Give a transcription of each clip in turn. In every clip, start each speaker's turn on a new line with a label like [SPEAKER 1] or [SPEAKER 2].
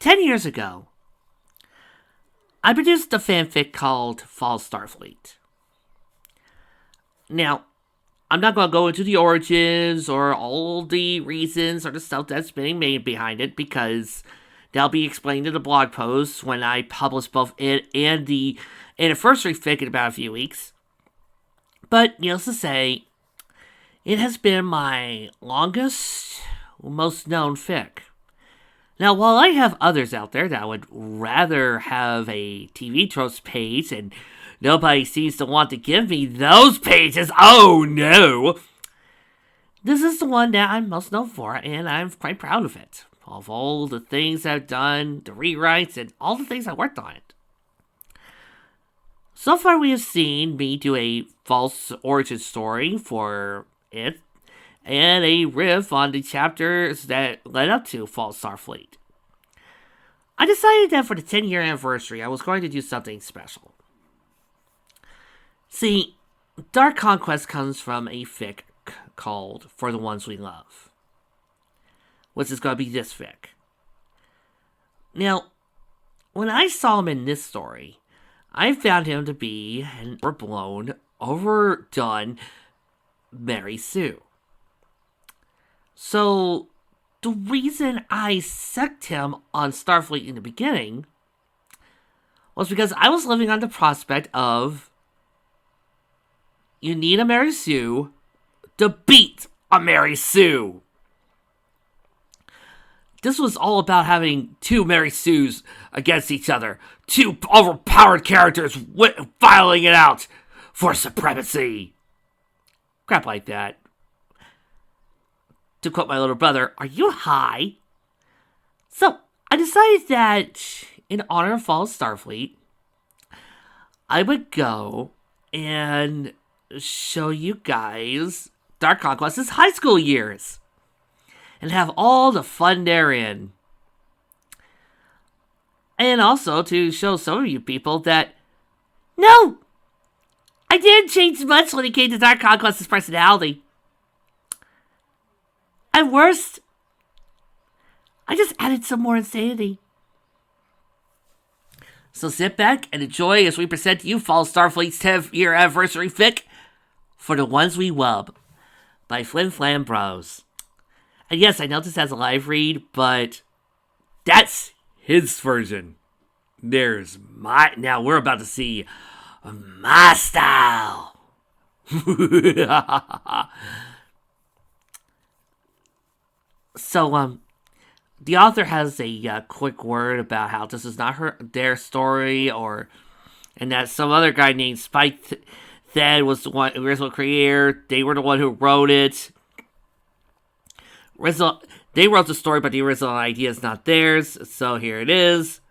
[SPEAKER 1] 10 years ago, I produced a fanfic called Fall Starfleet. Now, I'm not going to go into the origins or all the reasons or the stuff that's being made behind it because that'll be explained in the blog post when I publish both it and the anniversary fic in about a few weeks. But needless to say, it has been my longest, most known fic. Now, while I have others out there that would rather have a TV tropes page, and nobody seems to want to give me those pages, oh no! This is the one that I'm most known for, and I'm quite proud of it. Of all the things I've done, the rewrites, and all the things I worked on it. So far, we have seen me do a false origin story for it, and a riff on the chapters that led up to False Starfleet. I decided that for the 10-year anniversary, I was going to do something special. See, Dark Conquest comes from a fic called For the Ones We Love, which is going to be this fic. Now, when I saw him in this story, I found him to be an overblown, overdone Mary Sue. So, the reason I sucked him on Starfleet in the beginning was because I was living on the prospect of you need a Mary Sue to beat a Mary Sue. This was all about having two Mary Sues against each other. Two overpowered characters filing it out for supremacy. Crap like that. To quote my little brother, are you high? So, I decided that in honor of Fall Starfleet, I would go and show you guys Dark Conquest's high school years. And have all the fun therein. And also to show some of you people that, no! I didn't change much when it came to Dark Conquest's personality. At worst, I just added some more insanity. So sit back and enjoy as we present to you Fall Starfleet's 10th year anniversary fic, For the Ones We Love, by Flimflambros. And yes, I know this has a live read, but that's his version. There's my... Now we're about to see my style. So, the author has a quick word about how this is not their story, and that some other guy named Spike Thad was the original creator. They were the one who wrote it. They wrote the story, but the original idea is not theirs, so here it is.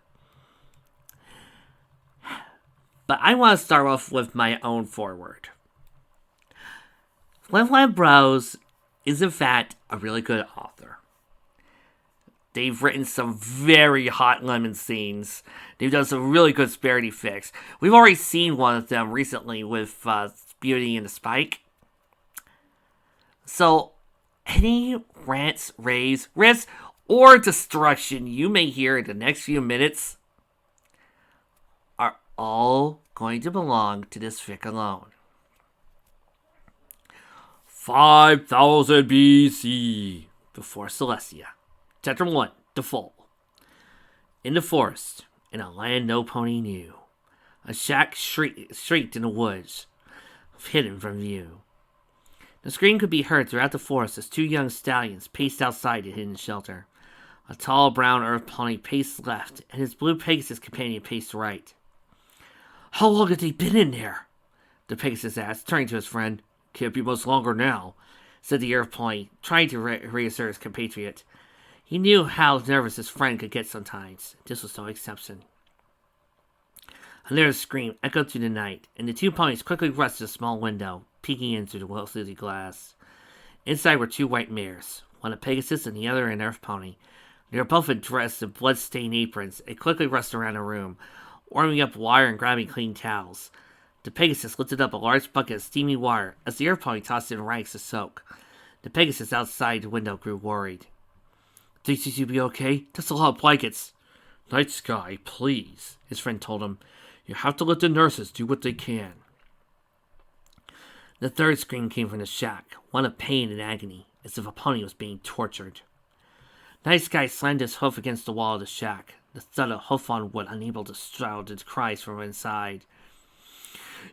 [SPEAKER 1] But I want to start off with my own foreword. Flimflambros is, in fact, a really good author. They've written some very hot lemon scenes. They've done some really good Sparity fics. We've already seen one of them recently with Beauty and the Spike. So, any rants, raves, riffs, or destruction you may hear in the next few minutes are all going to belong to this fic alone. 5000 BC, before Celestia. Chapter 1, The Fall. In the forest, in a land no pony knew, a shack shrieked in the woods, hidden from view. The scream could be heard throughout the forest as two young stallions paced outside the hidden shelter. A tall brown earth pony paced left, and his blue Pegasus companion paced right. How long have they been in there? The Pegasus asked, turning to his friend. Can't be much longer now, said the earth pony, trying to reassure his compatriot. He knew how nervous his friend could get sometimes. This was no exception. Another scream echoed through the night, and the two ponies quickly rushed to a small window, peeking in through the well-sealed glass. Inside were two white mares, one a Pegasus and the other an earth pony. They were both dressed in blood-stained aprons and quickly rushed around the room, warming up water and grabbing clean towels. The Pegasus lifted up a large bucket of steamy water as the earth pony tossed it in rags to soak. The Pegasus outside the window grew worried. Think you'll be okay? That's a lot of blankets. Night Sky, please, his friend told him. You have to let the nurses do what they can. The third scream came from the shack, one of pain and agony, as if a pony was being tortured. Night Sky slammed his hoof against the wall of the shack, the thud of hoof on wood unable to shroud its cries from inside.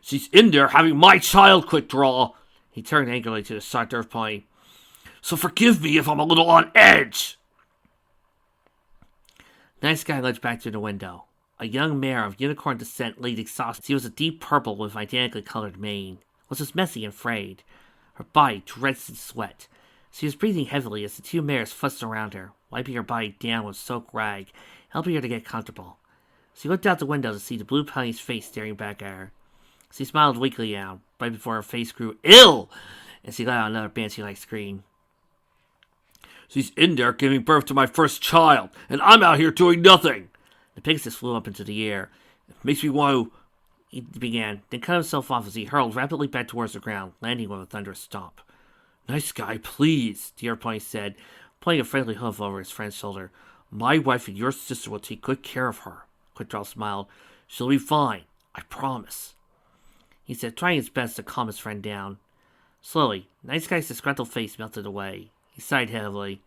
[SPEAKER 1] She's in there having my child, Quick Draw! He turned angrily to the shocked earth pony. So forgive me if I'm a little on edge! Night Sky looked back through the window. A young mare of unicorn descent laid exhausted. She was a deep purple with identically colored mane, was just messy and frayed. Her body drenched in sweat. She was breathing heavily as the two mares fussed around her, wiping her body down with soaked rag, helping her to get comfortable. She looked out the window to see the blue pony's face staring back at her. She smiled weakly now, right before her face grew ill, and she let out another banshee-like scream. She's in there giving birth to my first child, and I'm out here doing nothing! The Pegasus flew up into the air. It makes me want to... He began, then cut himself off as he hurled rapidly back towards the ground, landing with a thunderous stomp. Nice guy, please, the Earth Pony said, pointing a friendly hoof over his friend's shoulder. My wife and your sister will take good care of her. Quickdraw smiled. She'll be fine, I promise. He said, trying his best to calm his friend down. Slowly, Nice Guy's disgruntled face melted away. He sighed heavily.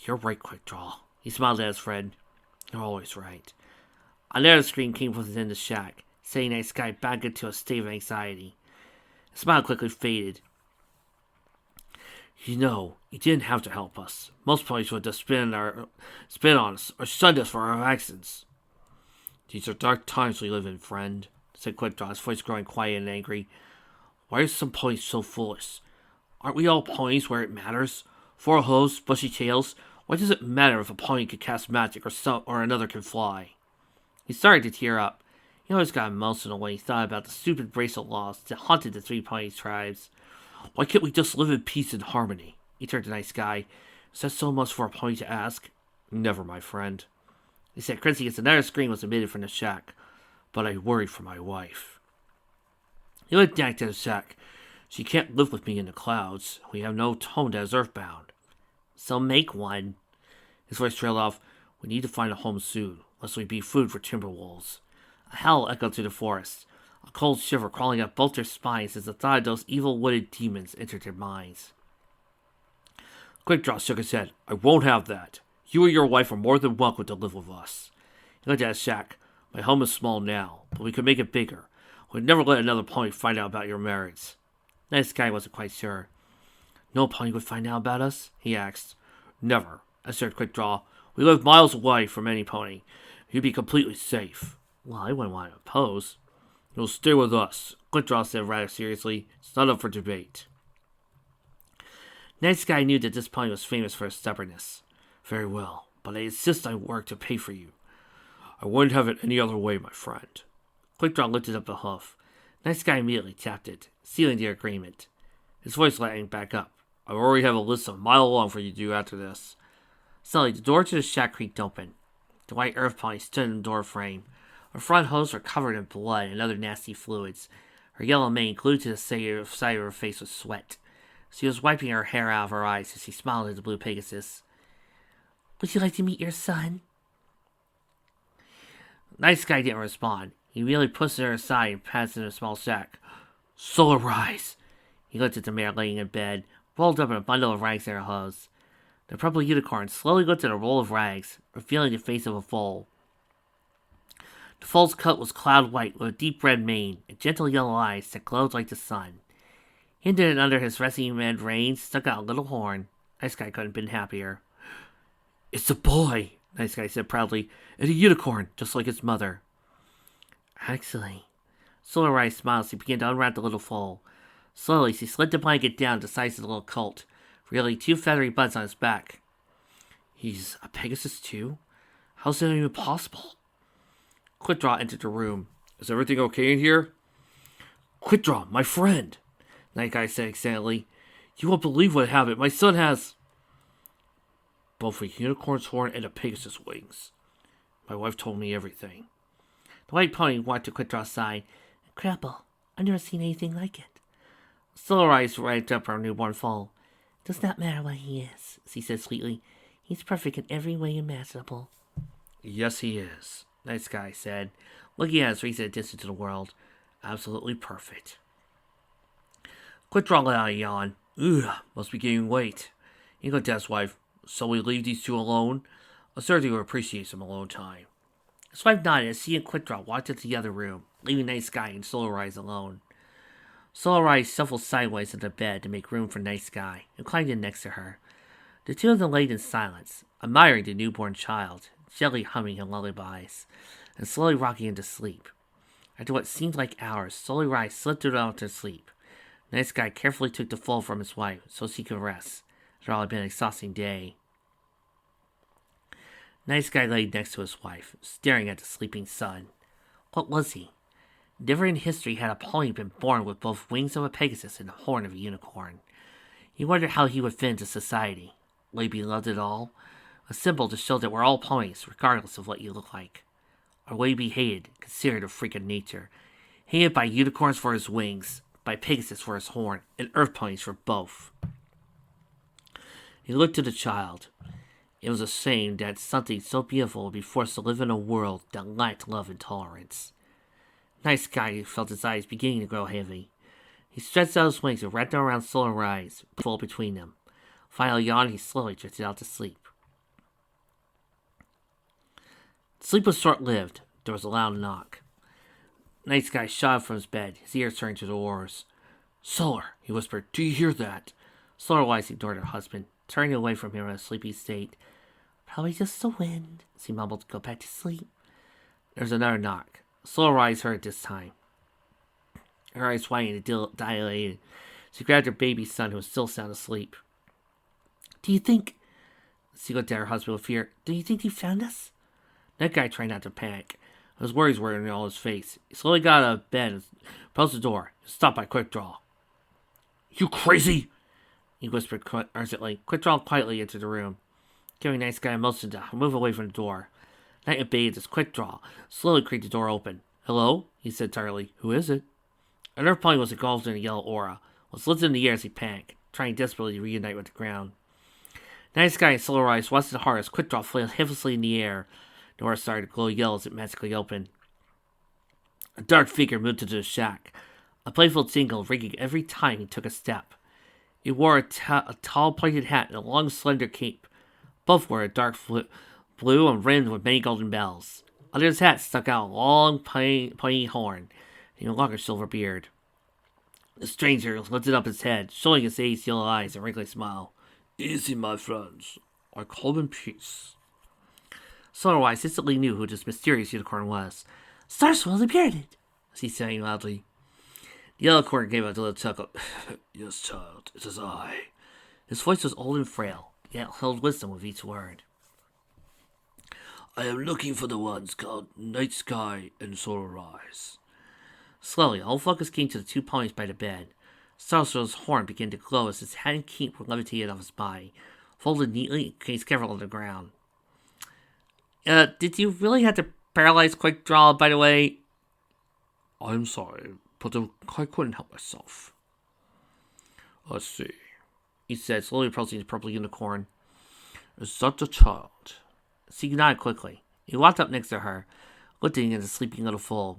[SPEAKER 1] You're right, Quickdraw. He smiled at his friend. You're always right. Another scream came from within the shack, sending Night Sky back into a state of anxiety. His smile quickly faded. You know, you didn't have to help us. Most ponies would just spit on us or shunned us for our actions. These are dark times we live in, friend, said Quickdraw, his voice growing quiet and angry. Why are some ponies so foolish? Aren't we all ponies where it matters? 4 hooves, bushy tails. Why does it matter if a pony can cast magic or another can fly? He started to tear up. He always got emotional when he thought about the stupid bracelet laws that haunted the 3 pony tribes. Why can't we just live in peace and harmony? He turned to Nice Guy. Is that so much for a pony to ask? Never, my friend. He said, crincing as another scream was emitted from the shack. But I worry for my wife. He looked back to the shack. She can't live with me in the clouds. We have no home that is earthbound. So make one. His voice trailed off. We need to find a home soon, lest we be food for timber wolves. A howl echoed through the forest, a cold shiver crawling up both their spines as the thought of those evil wooded demons entered their minds. Quickdraw shook his head. I won't have that. You and your wife are more than welcome to live with us. He looked at his shack. My home is small now, but we could make it bigger. We'd never let another pony find out about your marriage. Nice Guy wasn't quite sure. No pony would find out about us? He asked. Never, asserted Quickdraw. We live miles away from any pony. You'd be completely safe. Well, I wouldn't want to oppose. You'll stay with us, Quickdraw said rather seriously. It's not up for debate. Nice Guy knew that this pony was famous for his stubbornness. Very well, but I insist on work to pay for you. I wouldn't have it any other way, my friend. Quickdraw lifted up a hoof. Nice Guy immediately tapped it, sealing the agreement. His voice lighting back up. I already have a list a mile long for you to do after this. Suddenly, the door to the shack creaked open. The white earth pony stood in the door frame. Her front hooves were covered in blood and other nasty fluids. Her yellow mane glued to the side of her face with sweat. She was wiping her hair out of her eyes as she smiled at the blue Pegasus. Would you like to meet your son? Nice Guy didn't respond. He merely pushed her aside and passed into a small shack. Solar Rise! He looked at the mare laying in bed, rolled up in a bundle of rags in her hose. The purple unicorn slowly looked at a roll of rags, revealing the face of a foal. The foal's coat was cloud white with a deep red mane and gentle yellow eyes that glowed like the sun. Hidden and under his resting red reins stuck out a little horn. Nice Guy couldn't have been happier. It's a boy, Nice Guy said proudly, and a unicorn, just like his mother. Excellent. Solar Rise smiled as he began to unwrap the little foal. Slowly, she slid the blanket down to the size of the little colt, revealing 2 feathery buds on his back. He's a Pegasus too? How's that even possible? Quickdraw entered the room. Is everything okay in here? Quickdraw, my friend, Night Guy said excitedly. You won't believe what happened. My son has both a unicorn's horn and a Pegasus wings. My wife told me everything. The white pony walked to Quickdraw's side. Crapple, I've never seen anything like it. Solar Eyes wiped up her newborn foal. Does not matter what he is, she said sweetly. He's perfect in every way imaginable. Yes, he is, Nice Guy said, looking at his face at a distance to the world. Absolutely perfect. Quit drawing out a yawn. Ugh, must be getting late. You go, Dad's wife. So we leave these two alone? I certainly would appreciate some alone time. His wife nodded as he and Quickdraw walked into the other room, leaving Nice Guy and Solar Rise alone. Solar Rise shuffled sideways into bed to make room for Nice Guy and climbed in next to her. The two of them laid in silence, admiring the newborn child, gently humming her lullabies, and slowly rocking into sleep. After what seemed like hours, Solar Rise slipped out to sleep. Nice Guy carefully took the foal from his wife so she could rest. It had been an exhausting day. Nice Guy lay next to his wife, staring at the sleeping sun. What was he? Never in history had a pony been born with both wings of a Pegasus and the horn of a unicorn. He wondered how he would fit into society. Would he be loved at all? A symbol to show that we're all ponies, regardless of what you look like. Or would he be hated, considered a freak of nature? Hated by unicorns for his wings, by Pegasus for his horn, and earth ponies for both. He looked at the child. It was a shame that something so beautiful would be forced to live in a world that lacked love and tolerance. Nice Guy felt his eyes beginning to grow heavy. He stretched out his wings and wrapped them around Solar Eyes, full between them. Finally yawning, he slowly drifted out to sleep. Sleep was short-lived. There was a loud knock. Nice Guy shot up from his bed, his ears turned to the oars. Solar, he whispered, do you hear that? Solar Wise ignored her husband, turning away from him in a sleepy state. Probably just the wind, she mumbled to go back to sleep. There was another knock. Solar Eyes heard it this time. Her eyes widened and dilated. She grabbed her baby son, who was still sound asleep. Do you think... She looked at her husband with fear. Do you think he found us? That guy tried not to panic. His worries were in all his face. He slowly got out of bed and approached the door. Stopped by Quickdraw. You crazy? He whispered urgently. Quickdraw quietly entered the room, giving Nice Guy a motion to move away from the door. Knight obeyed his Quickdraw, slowly creaked the door open. Hello? He said tiredly. Who is it? Another pony was engulfed in a yellow aura, was lifted in the air as he panicked, trying desperately to reunite with the ground. Nice Guy and Solar Eyes watched the heart as Quickdraw flailed heavily in the air. The aura started to glow yellow as it magically opened. A dark figure moved into the shack, a playful tingle ringing every time he took a step. He wore a tall pointed hat and a long slender cape. Both were a dark blue and rimmed with many golden bells. Under his hat stuck out a long pointy horn and a longer silver beard. The stranger lifted up his head, showing his aged yellow eyes and wrinkly smile. Easy, my friends. I call in peace. Solarwise instantly knew who this mysterious unicorn was. Starswell the Bearded, she sang loudly. The alicorn gave a little chuckle. Yes, child, it is I. His voice was old and frail, yet held wisdom with each word. I am looking for the ones called Night Sky and Solar Rise. Slowly, all focus came to the two ponies by the bed. Starswell's horn began to glow as his hat and cape were levitated off his body, folded neatly and placed carefully on the ground. Did you really have to paralyze Quickdraw, by the way? I'm sorry, but I couldn't help myself. Let's see, he said, slowly approaching the purple unicorn. Is that the child? She nodded quickly. He walked up next to her, looking at the sleeping little foal.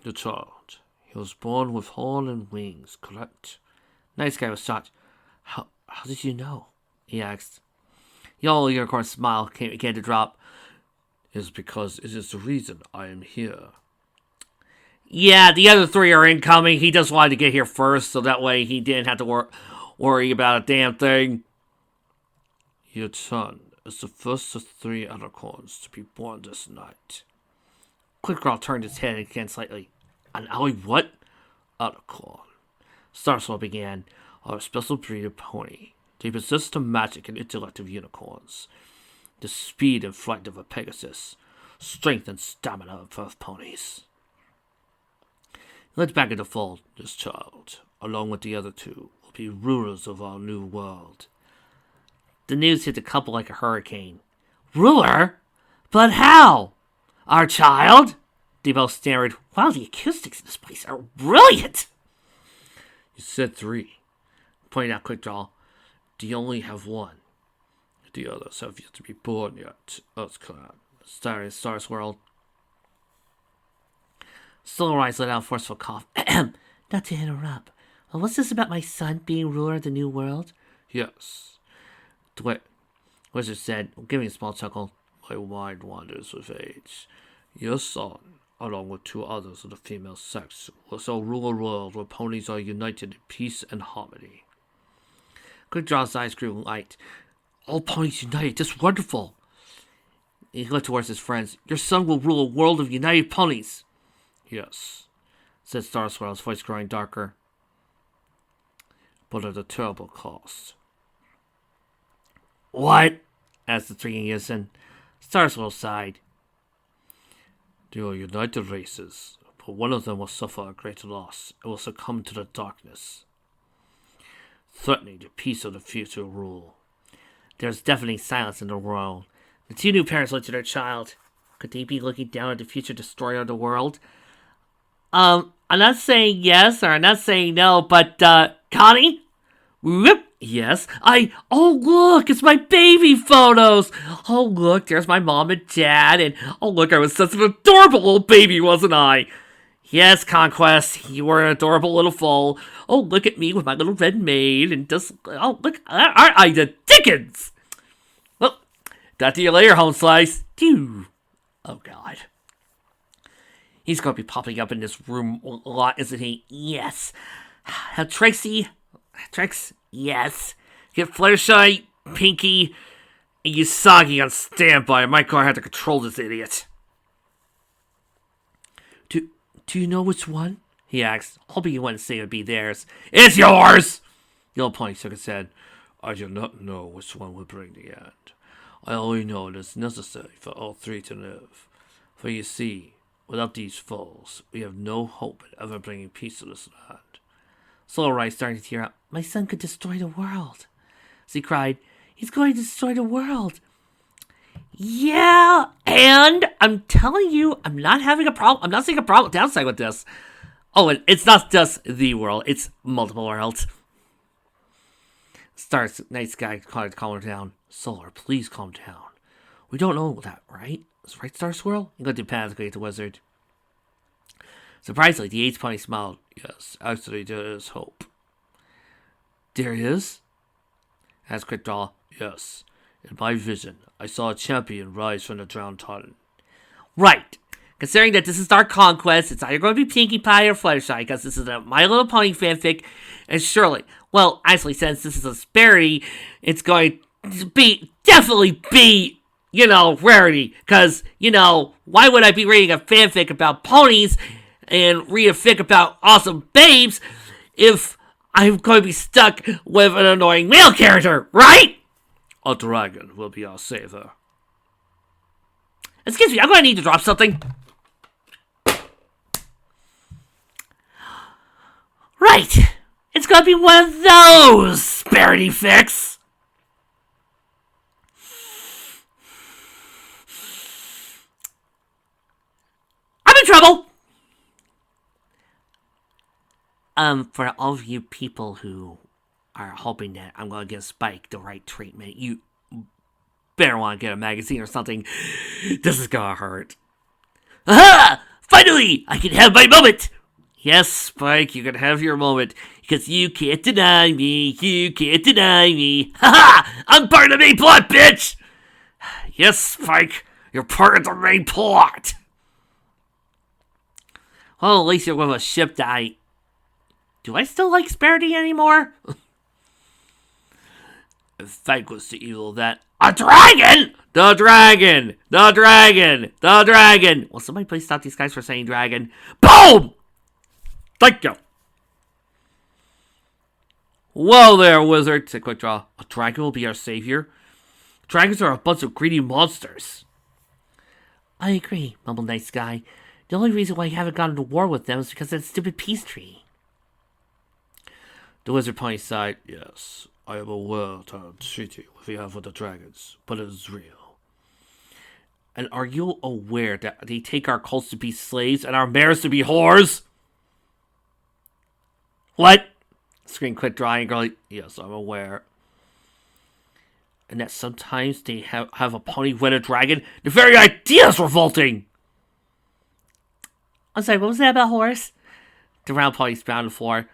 [SPEAKER 1] The child. He was born with horn and wings, correct? Nice Guy was shocked. How did you know? He asked. The old unicorn's smile began to drop. It is because it is the reason I am here. Yeah, the other three are incoming. He just wanted to get here first, so that way he didn't have to worry about a damn thing. Your son is the first of 3 alicorns to be born this night. Quickdraw turned his head again slightly. An ali what? Alicorn. Starswell began. Are a special breed of pony. They possess the magic and intellect of unicorns, the speed and flight of a Pegasus, strength and stamina of earth ponies. He looked back at the fold. This child, along with the other 2, will be rulers of our new world. The news hit the couple like a hurricane. Ruler? But how? Our child? They both stammered. Wow, the acoustics in this place are brilliant! You said 3, pointed out Quickdraw. Do you only have 1? The others have yet to be born yet, EarthClan. Star Swirl. Solarrise let out a forceful cough. Not to interrupt. What's this about my son being ruler of the new world?
[SPEAKER 2] Yes.
[SPEAKER 1] The wizard said, giving a small chuckle.
[SPEAKER 2] My mind wanders with age. Your son, along with 2 others of the female sex, will so rule a world where ponies are united in peace and harmony.
[SPEAKER 1] Quickdraw's eyes grew light. All ponies united, that's wonderful. He looked towards his friends. Your son will rule a world of united ponies.
[SPEAKER 2] Yes,
[SPEAKER 1] said Star Swirl's voice growing darker.
[SPEAKER 2] But at a terrible cost.
[SPEAKER 1] What? Asked the 3 Yison. Star Swirl sighed.
[SPEAKER 2] They are united races, but one of them will suffer a great loss and will succumb to the darkness, threatening the peace of the future rule.
[SPEAKER 1] There was deafening silence in the world. The 2 new parents looked at their child. Could they be looking down at the future destroyer of the world? I'm not saying yes or I'm not saying no, but, Connie? Whoop! Yes. Oh, look, it's my baby photos. Oh, look, there's my mom and dad. And, oh, look, I was such an adorable little baby, wasn't I? Yes, Conquest, you were an adorable little foal. Oh, look at me with my little red maid. And just, oh, look, aren't I the Dickens? Well, talk to you later, Home Slice. Phew. Oh, God. He's going to be popping up in this room a lot, isn't he? Yes. Trix, yes. Get Fluttershy, Pinky, and Usagi on standby. My car had to control this idiot. Do you know which one? He asked, hoping you wouldn't say it would be theirs. It's yours! The old pony shook his head.
[SPEAKER 2] I do not know which one will bring the end. I only know it is necessary for all 3 to live. For you see, without these foes, we have no hope of ever bringing peace to this land.
[SPEAKER 1] Solarite started to tear up. My son could destroy the world. She cried, he's going to destroy the world. Yeah, and I'm telling you, I'm not having a problem. I'm not seeing a problem downside with this. Oh, and it's not just the world, it's multiple worlds. Night Sky tried to calm her down. Solar, please calm down. We don't know that, right? Right, Star Swirl? He looked panically at the wizard. Surprisingly, the 8th pony smiled.
[SPEAKER 2] Yes, actually, there is hope.
[SPEAKER 1] There is?
[SPEAKER 2] Asked Quickdraw. Yes. In my vision, I saw a champion rise from the drowned Titan.
[SPEAKER 1] Right. Considering that this is our conquest, it's either going to be Pinkie Pie or Fluttershy, because this is a My Little Pony fanfic, and surely, well, actually, since this is a Sparity, it's going to definitely be, rarity, because, why would I be reading a fanfic about ponies and read a fic about awesome babes if I'm going to be stuck with an annoying male character, right?
[SPEAKER 2] A dragon will be our savior.
[SPEAKER 1] Excuse me, I'm going to need to drop something. Right! It's going to be one of those Sparity fics. I'm in trouble! For all of you people who are hoping that I'm going to give Spike the right treatment, you better want to get a magazine or something. This is going to hurt. Aha! Finally, I can have my moment! Yes, Spike, you can have your moment, because you can't deny me, you can't deny me. Ha-ha! I'm part of the main plot, bitch! Yes, Spike, you're part of the main plot! Well, at least you're with a ship that Do I still like Sparity anymore? Thankless to evil that... A dragon! The dragon! The dragon! The dragon! Will somebody please stop these guys from saying dragon? Boom! Thank you. Whoa there, wizard, said Quickdraw. A dragon will be our savior? Dragons are a bunch of greedy monsters. I agree, mumbled Night Sky. The only reason why you haven't gone to war with them is because of that stupid peace tree.
[SPEAKER 2] The wizard pony sighed. Yes, I am aware of the treaty we have with the dragons, but it is real.
[SPEAKER 1] And are you aware that they take our colts to be slaves and our mares to be whores? What? Screamed Quickdraw angrily.
[SPEAKER 2] Yes, I'm aware.
[SPEAKER 1] and that sometimes they have a pony wed a dragon. The very idea is revolting! I'm sorry, what was that about horse? The round pony spat on the floor.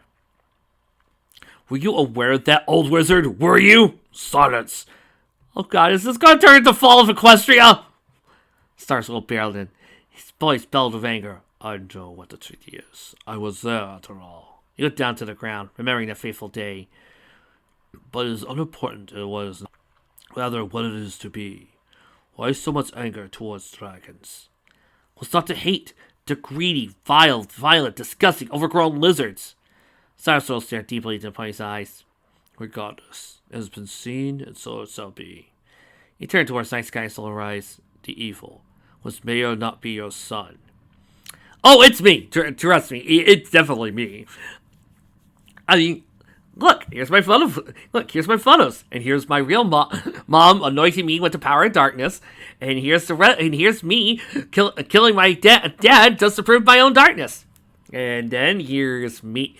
[SPEAKER 1] Were you aware of that, old wizard? Were you? Silence! Oh god, is this going to turn into Fall of Equestria? Starswell barreled in. His voice bellowed with anger. I know what the treaty is. I was there after all. He looked down to the ground, remembering that fateful day. But it is unimportant it was, rather what it is to be. Why so much anger towards dragons? Was not to hate the greedy, vile, violent, disgusting, overgrown lizards. Starswell stared deeply into the pony's eyes. Regardless, it has been seen, and so it shall be. He turned towards Night Sky and Solar Rise. The evil, which may or not be your son. Oh, it's me! Trust me, it's definitely me. I mean, look, here's my photo. Look, here's my photos, and here's my real mom anointing me with the power of darkness, and here's me killing my dad just to prove my own darkness, and then here's me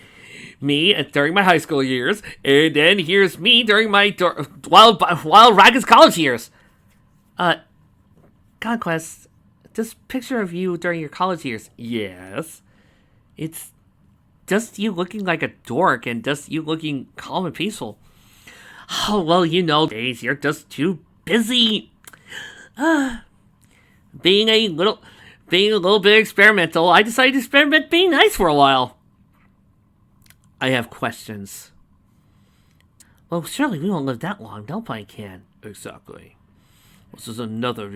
[SPEAKER 1] during my high school years, and then here's me during my wild Ragged's college years. Conquest, this picture of you during your college years, yes, it's just you looking like a dork and just you looking calm and peaceful. Oh, well, you know, days you're just too busy being a little bit experimental. I decided to experiment being nice for a while. I have questions. Well, surely we won't live that long. Nobody can.
[SPEAKER 2] Exactly. This is another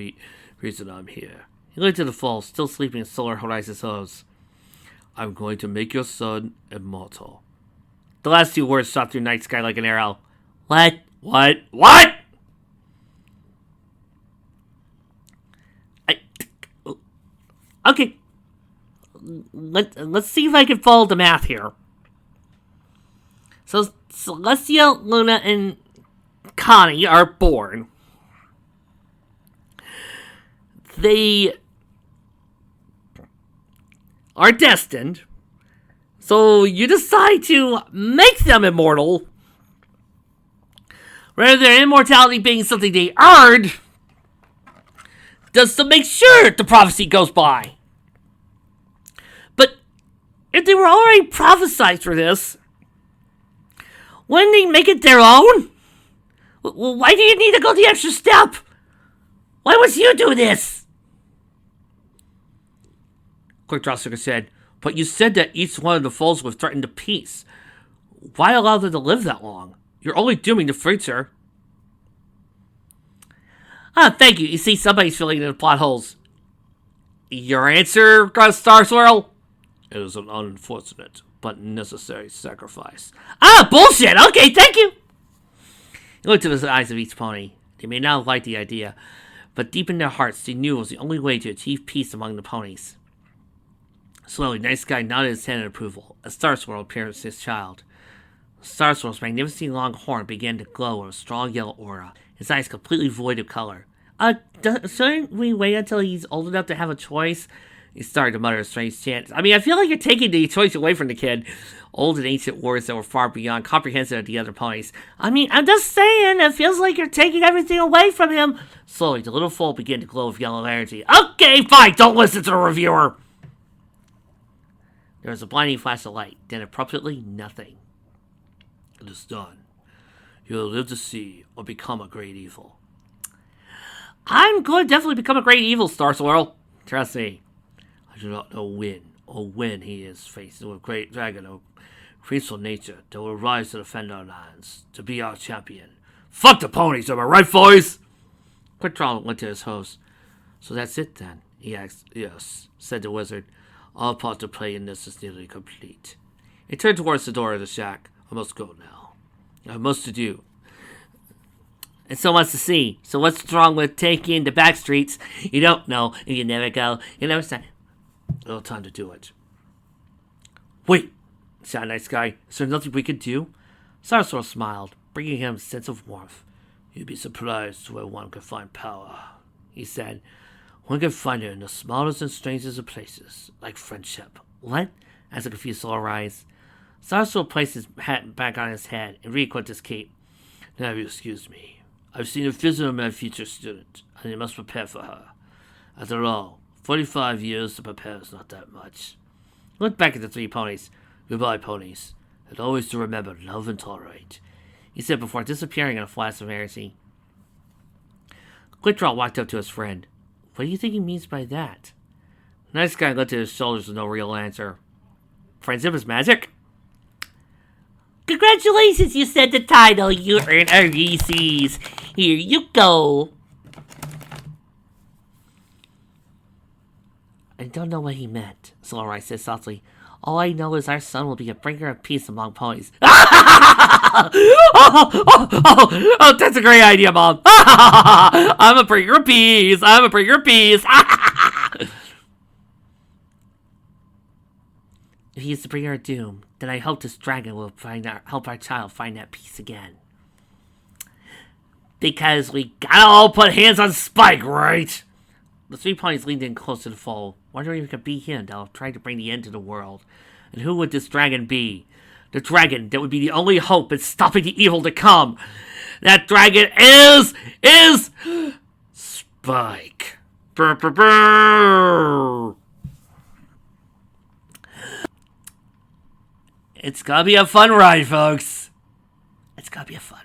[SPEAKER 2] reason I'm here.
[SPEAKER 1] He looked at the falls, still sleeping in Solar Horizon's hose.
[SPEAKER 2] I'm going to make your son immortal.
[SPEAKER 1] The last two words shot through Night Sky like an arrow.
[SPEAKER 2] What?
[SPEAKER 1] Okay. Let's see if I can follow the math here. So Celestia, Luna, and Connie are born. They are destined. So you decide to make them immortal, rather than immortality being something they earned, just to make sure the prophecy goes by. But if they were already prophesied for this, wouldn't they make it their own? Why do you need to go the extra step? Why must you do this? Quickdraw shook his head. But you said that each one of the foes would threaten to peace. Why allow them to live that long? You're only dooming the future. Thank you. You see, somebody's filling in the plot holes. Your answer, Star Swirl?
[SPEAKER 2] It is an unfortunate but necessary sacrifice.
[SPEAKER 1] Bullshit! Okay, thank you! He looked into the eyes of each pony. They may not have liked the idea, but deep in their hearts they knew it was the only way to achieve peace among the ponies. Slowly, Night Sky nodded his head in approval as Star Swirl appeared as his child. Star Swirl's magnificent long horn began to glow with a strong yellow aura, his eyes completely void of color. Shouldn't we wait until he's old enough to have a choice? He started to mutter a strange chant. I mean, I feel like you're taking the choice away from the kid. Old and ancient words that were far beyond comprehensive of the other ponies. I mean, I'm just saying, it feels like you're taking everything away from him. Slowly, the little foal began to glow with yellow energy. Okay, fine, don't listen to the reviewer. There was a blinding flash of light, then abruptly nothing.
[SPEAKER 2] It is done. You will live to see or become a great evil.
[SPEAKER 1] I'm going to definitely become a great evil, Star Swirl. Trust me.
[SPEAKER 2] I do not know when he is faced with a great dragon of peaceful nature that will rise to defend our lands, to be our champion. Fuck the ponies, am I right, boys?
[SPEAKER 1] Quickdraw went to his host.
[SPEAKER 2] So that's it then? He asked. Yes, said the wizard. Our part to play in this is nearly complete.
[SPEAKER 1] He turned towards the door of the shack.
[SPEAKER 2] I must go now. I have much to do.
[SPEAKER 1] And so much to see. So what's wrong with taking the back streets? You don't know, and you never go. You never say.
[SPEAKER 2] No time to do it.
[SPEAKER 1] Wait, shouted Night Sky. Is there nothing we could do? Star Swirl smiled, bringing him a sense of warmth.
[SPEAKER 2] You'd be surprised where one can find power, he said. One can find it in the smallest and strangest of places, like friendship.
[SPEAKER 1] What? Asked a confused Solar Eyes. Star Swirl placed his hat back on his head and re-equipped his cape.
[SPEAKER 2] Now, if you excuse me, I've seen a vision of my future student, and you must prepare for her. After all, 45 years to prepare is not that much.
[SPEAKER 1] Look back at the three ponies.
[SPEAKER 2] Goodbye, ponies, and always to remember, love and tolerate,
[SPEAKER 1] he said before disappearing in a flash of heresy. Quickdraw walked up to his friend. What do you think he means by that? The nice guy lifted his shoulders with no real answer. Friendship is magic? Congratulations, you said the title. You earned a Reese's. Here you go. I don't know what he meant, Solarai said softly. All I know is our son will be a bringer of peace among ponies. Oh, that's a great idea, Mom. I'm a bringer of peace. I'm a bringer of peace. If he's the bringer of doom, then I hope this dragon will help our child find that peace again. Because we gotta all put hands on Spike, right? The three ponies leaned in close to the foe, wondering if it could be him that was trying to bring the end to the world. And who would this dragon be? The dragon that would be the only hope in stopping the evil to come. That dragon is Spike. Brr, brr, brr. It's gonna be a fun ride, folks. It's gonna be a fun